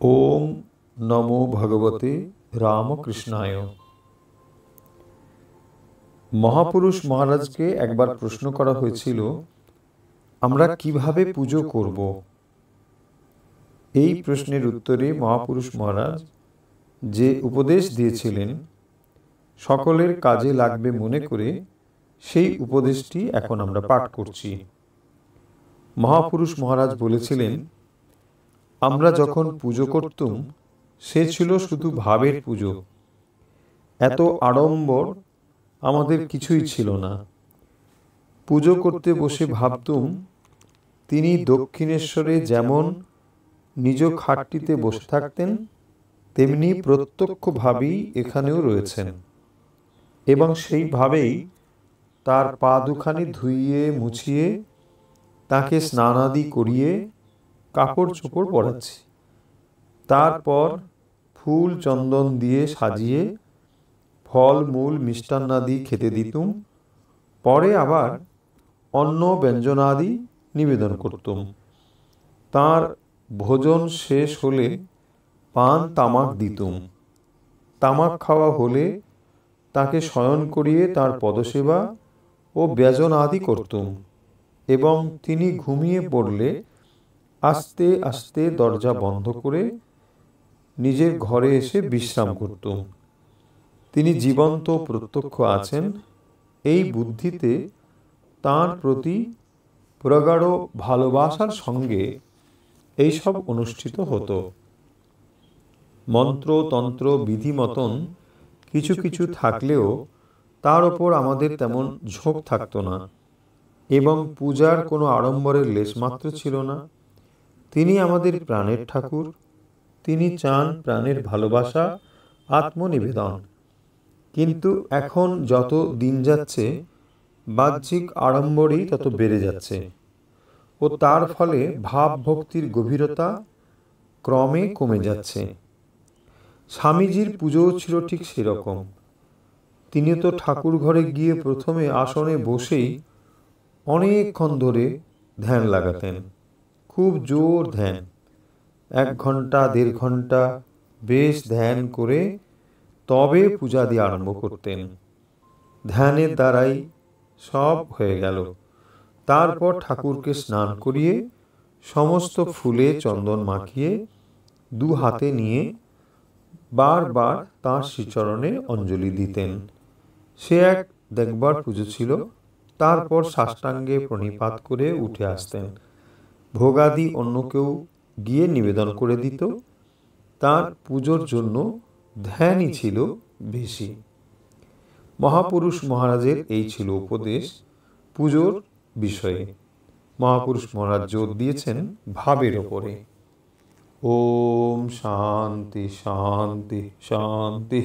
ওম নমো ভগবতে রামকৃষ্ণায়। মহাপুরুষ মহারাজকে একবার প্রশ্ন করা হয়েছিল, আমরা কিভাবে পুজো করব? এই প্রশ্নের উত্তরে মহাপুরুষ মহারাজ যে উপদেশ দিয়েছিলেন, সকলের কাজে লাগবে মনে করে সেই উপদেশটি এখন আমরা পাঠ করছি। মহাপুরুষ মহারাজ বলেছিলেন, আমরা যখন পুজো করতুম সে ছিল শুধু ভাবের পুজো। এত আড়ম্বর আমাদের কিছুই ছিল না। পুজো করতে বসে ভাবতুম, তিনি দক্ষিণেশ্বরে যেমন নিজ খাটটিতে বসে থাকতেন, তেমনি প্রত্যক্ষভাবেই এখানেও রয়েছেন, এবং সেইভাবেই তার পা দুখানি ধুইয়ে মুছিয়ে তাকে স্নানাদি করিয়ে কাপড় চোপড় পরাচ্ছি। তারপর ফুল চন্দন দিয়ে সাজিয়ে ফল মূল মিষ্টান্নাদি খেতে দিতুম। পরে আবার অন্ন ব্যঞ্জনাদি নিবেদন করতুম। তার ভোজন শেষ হলে পান তামাক দিতুম। তামাক খাওয়া হলে তাকে শয়ন করিয়ে তার পদসেবা ও ব্যজন আদি করতুম, এবং তিনি ঘুমিয়ে পড়লে আস্তে আস্তে দরজা বন্ধ করে নিজের ঘরে এসে বিশ্রাম করতুম। তিনি জীবন্ত প্রত্যক্ষ আছেন, এই বুদ্ধিতে তাঁর প্রতি প্রগাঢ় ভালোবাসার সঙ্গে এইসব অনুষ্ঠিত হতো। মন্ত্র তন্ত্র বিধি মতন কিছু কিছু থাকলেও তার ওপর আমাদের তেমন ঝোঁক থাকতো না, এবং পূজার কোনো আড়ম্বরের লেশমাত্র ছিল না। তিনি আমাদের প্রাণের ঠাকুর। তিনি চান প্রাণের ভালোবাসা, আত্মনিবেদন। কিন্তু এখন যত দিন যাচ্ছে বাহ্যিক আড়ম্বরই তত বেড়ে যাচ্ছে, ও তার ফলে ভাব ভক্তির গভীরতা ক্রমে কমে যাচ্ছে। স্বামীজির পুজোও ছিল ঠিক সেরকম। তিনি তো ঠাকুর ঘরে গিয়ে প্রথমে আসনে বসেই অনেকক্ষণ ধরে ধ্যান লাগাতেন, খুব জোর ধ্যান। 1 ঘন্টা 1.5 ঘন্টা বেশ ধ্যান করে তবে পূজাদি আরম্ভ করতেন। ধ্যানের দ্বারাই সব হয়ে গেল। তারপর ঠাকুরকে স্নান করিয়ে সমস্ত ফুলে চন্দন মাখিয়ে 2 হাতে নিয়ে বারবার তাঁর শ্রীচরণে অঞ্জলি দিতেন। সে এক দেখবার পুজো ছিল। তারপর সাষ্টাঙ্গে প্রণিপাত করে উঠে আসতেন। ভোগাদি অন্য কেউ গিয়ে নিবেদন করে দিত। তার পুজোর জন্য ধ্যানই ছিল বেশি। মহাপুরুষ মহারাজের এই ছিল উপদেশ পুজোর বিষয়ে। মহাপুরুষ মহারাজ জোর দিয়েছেন ভাবের ওপরে। ওম শান্তি শান্তি শান্তি।